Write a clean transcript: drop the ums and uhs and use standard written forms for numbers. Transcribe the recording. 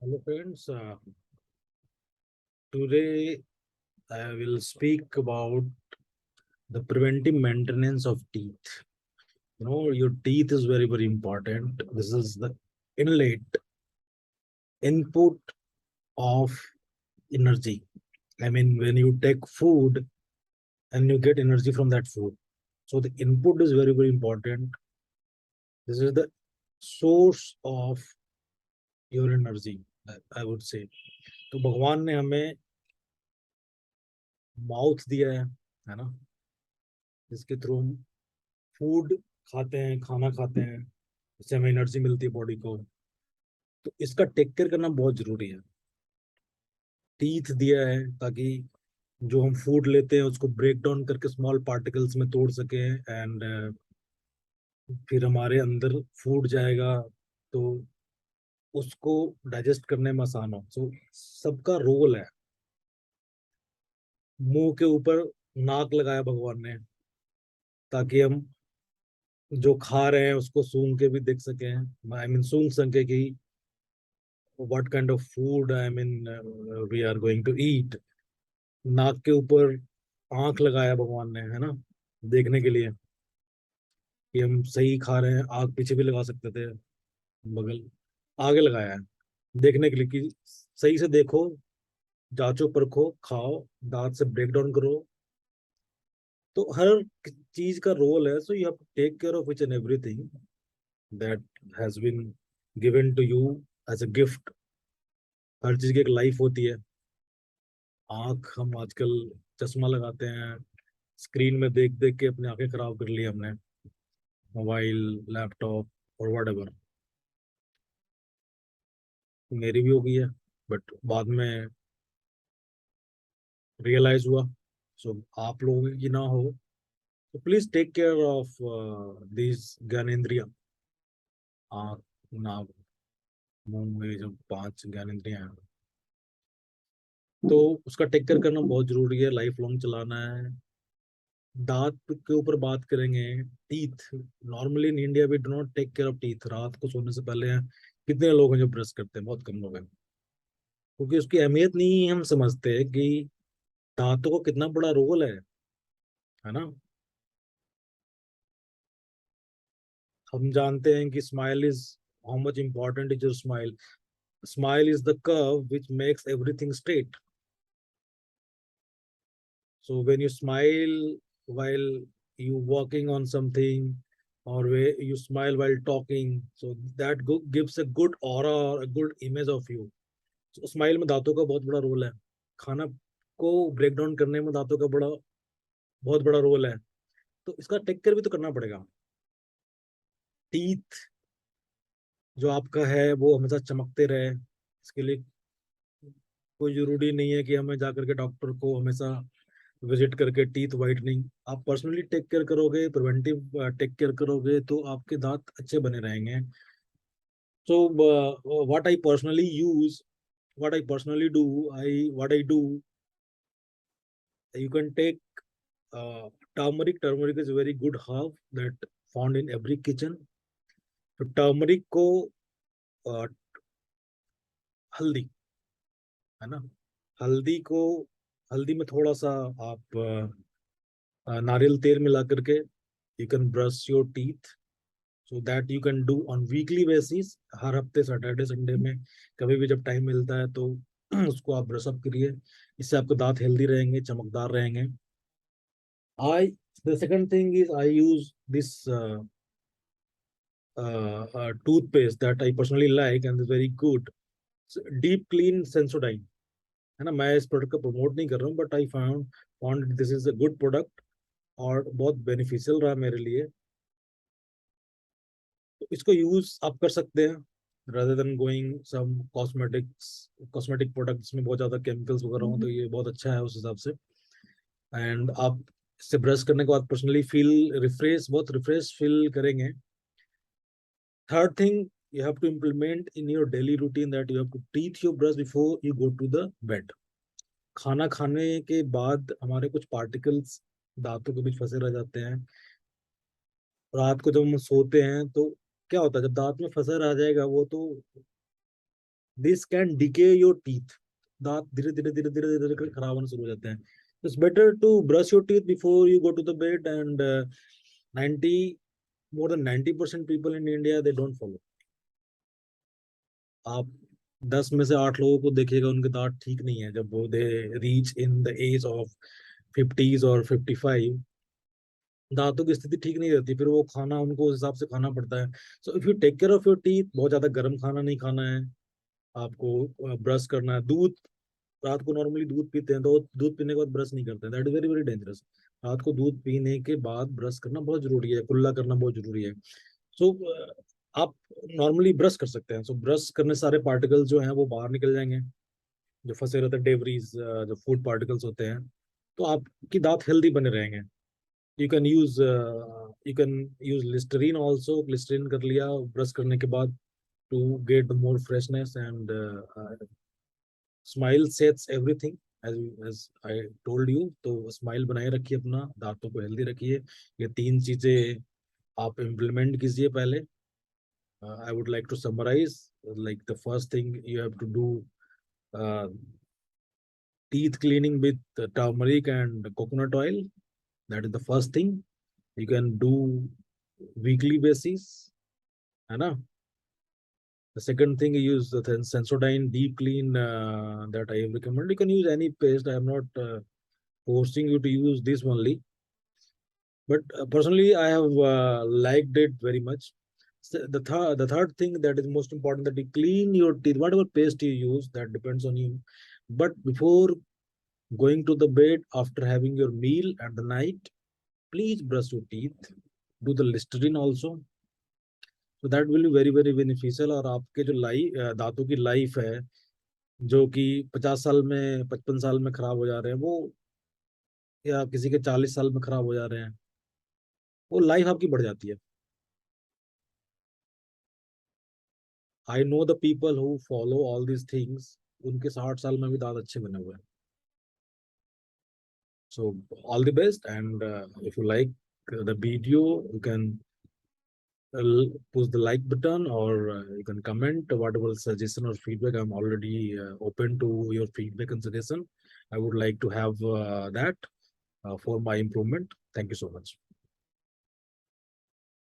Hello friends, today I will speak about the preventive maintenance of teeth. Your teeth is very, very important. This is the inlet input of energy. I mean, when you take food and you get energy from that food. So the input is very, very important. This is the source of your energy, I would say. तो भगवान ने हमें mouth दिया है ना, जिसके through हम food खाते हैं, खाना खाते हैं, इससे हमें एनर्जी मिलती है बॉडी को। तो इसका टेक केयर करना बहुत जरूरी है। टीथ दिया है ताकि जो हम फूड लेते हैं उसको ब्रेक डाउन करके स्मॉल पार्टिकल्स में तोड़ सके एंड फिर हमारे अंदर फूड जाएगा तो उसको डाइजेस्ट करने में आसान हो। सो सबका रोल है। मुंह के ऊपर नाक लगाया भगवान ने ताकि हम जो खा रहे हैं उसको सूंघ के भी देख सकें। आई मीन सूंघ सके कि what kind of food I mean we are going to eat. नाक के ऊपर आंख लगाया भगवान ने, है ना, देखने के लिए कि हम सही खा रहे हैं। आंख पीछे भी लगा सकते थे, बगल आगे लगाया है देखने के लिए कि सही से देखो, जांचो परखो, खाओ, दांत से ब्रेक डाउन करो। तो हर चीज का रोल है। So you have to take care of each and everything that has been given to you as a gift. हर चीज की एक लाइफ होती है। आंख, हम आजकल चश्मा लगाते हैं, स्क्रीन में देख देख के अपनी आंखें खराब कर ली हमने, मोबाइल, लैपटॉप और वट एवर। मेरी भी हो गई है, बट बाद में रियलाइज हुआ। सो आप लोगों की ना हो तो please take care of this ज्ञानेंद्रिया। आँख, नाक, मुंह, ये जो पांच ज्ञानेंद्रियां हैं, तो उसका टेक केयर करना बहुत जरूरी है। लाइफ लॉन्ग चलाना है। दांत के ऊपर बात करेंगे। Teeth, normally in India we do not take care of teeth. रात को सोने से पहले कितने लोग हैं जो ब्रश करते हैं? बहुत कम लोग हैं, क्योंकि उसकी अहमियत नहीं हम समझते कि दांतों को कितना बड़ा रोल है ना। हम जानते हैं कि smile is, how much important is your smile. Smile is the curve which makes everything straight. So when you smile while you working on something, or where you smile while talking, so that gives a good aura or a good image of you. So smile में दांतों का बहुत बड़ा role है। खाना को break down करने में दांतों का बहुत बड़ा रोल है। तो इसका टेक केयर भी तो करना पड़ेगा। टीथ जो आपका है वो हमेशा चमकते रहे, इसके लिए कोई जरूरी नहीं है कि हमें जाकर के डॉक्टर को हमेशा विजिट करके टीथ वाइटनिंग। आप पर्सनली टेक केयर करोगे, प्रिवेंटिव टेक केयर करोगे, तो आपके दांत अच्छे बने रहेंगे। So what I personally use, what I personally do, I what I do, you can take turmeric. Turmeric is very good herb that found in every kitchen. तो turmeric को uh, हल्दी, है ना, हल्दी को, हल्दी में थोड़ा सा आप नारियल तेल मिला करके you can brush your teeth. So that you can do on weekly basis. हर हफ्ते सैटरडे संडे में कभी भी जब टाइम मिलता है तो उसको आप ब्रश अप करिए। इससे आपके दांत हेल्दी रहेंगे, चमकदार रहेंगे। I, the second thing is I use this toothpaste that I personally like and is very good, deep clean Sensodyne, है ना। मैं इस प्रोडक्ट को प्रमोट नहीं कर रहा हूँ, but I found found this is a good product और बहुत बेनिफिशियल रहा मेरे लिए। तो इसको यूज आप कर सकते हैं rather than going some cosmetics, cosmetic products में बहुत ज्यादा केमिकल्स वगैरह हो, तो ये बहुत अच्छा है उस हिसाब से। एंड आप इससे ब्रश करने के बाद पर्सनली फील रिफ्रेश, बहुत रिफ्रेश फील करेंगे। Third thing, you have to implement in your daily routine that you have to teeth your brush before you go to the bed. खाना खाने के बाद हमारे कुछ पार्टिकल्स दांतों के बीच फंसे रह जाते हैं। रात को जब हम सोते हैं तो क्या होता है, जब दांत में फंसा रह जाएगा वो, तो this can decay your teeth. दांत धीरे धीरे धीरे धीरे धीरे धीरे खराब होना शुरू हो जाते हैं। It's better to brush your teeth before you go to the bed, and 90 more than 90% people in India they don't follow. आप 10 में से 8 लोगों को देखिएगा उनके दांत ठीक नहीं है जब वो they reach in the age of 50s और 55। दांतों की स्थिति ठीक नहीं रहती, फिर वो खाना उनको उस हिसाब से खाना पड़ता है। So if you take care of your teeth, बहुत ज्यादा गर्म खाना नहीं खाना है आपको, ब्रश करना है। दूध, रात को नॉर्मली दूध पीते हैं तो दूध पीने के बाद ब्रश नहीं करते हैं, that is very very dangerous. रात को दूध पीने के बाद ब्रश करना बहुत जरूरी है, कुल्ला करना बहुत जरूरी है। सो आप नॉर्मली ब्रश कर सकते हैं। सो ब्रश करने से सारे पार्टिकल जो हैं वो बाहर निकल जाएंगे, जो फंसे रहते हैं डेवरीज, जो फूड पार्टिकल्स होते हैं, तो आपकी दांत हेल्दी बने रहेंगे। You can use Listerine also, Listerine कर लिया ब्रश करने के बाद, to get the more freshness and smile sets everything, as I told you. तो स्माइल बनाए रखिए, अपना दांतों को हेल्दी रखिए। ये 3 चीजें आप इम्प्लीमेंट कीजिए पहले। I would like to summarize, like the first thing you have to do, uh, teeth cleaning with turmeric and coconut oil. That is the first thing. You can do weekly basis, है ना? The second thing, you use the Sensodyne deep clean that I recommend. You can use any paste. I am not forcing you to use this only, but personally, I have liked it very much. So the third thing that is most important, that you clean your teeth. Whatever paste you use, that depends on you. But before going to the bed, after having your meal at the night, please brush your teeth. Do the Listerine also. So that will be very very beneficial। और आपके जो दांतों की life है, जो कि 50 साल में 55 साल में खराब हो जा रहे हैं वो, या किसी के 40 साल में खराब हो जा रहे हैं, वो लाइफ आपकी बढ़ जाती है। I know the people who follow all these things, उनके 60 साल में भी दांत अच्छे बने हुए हैं। So all the best, and if you like the video, you can push the like button, or you can comment whatever suggestion or feedback. I'm already open to your feedback and suggestion. I would like to have that for my improvement. Thank you so much.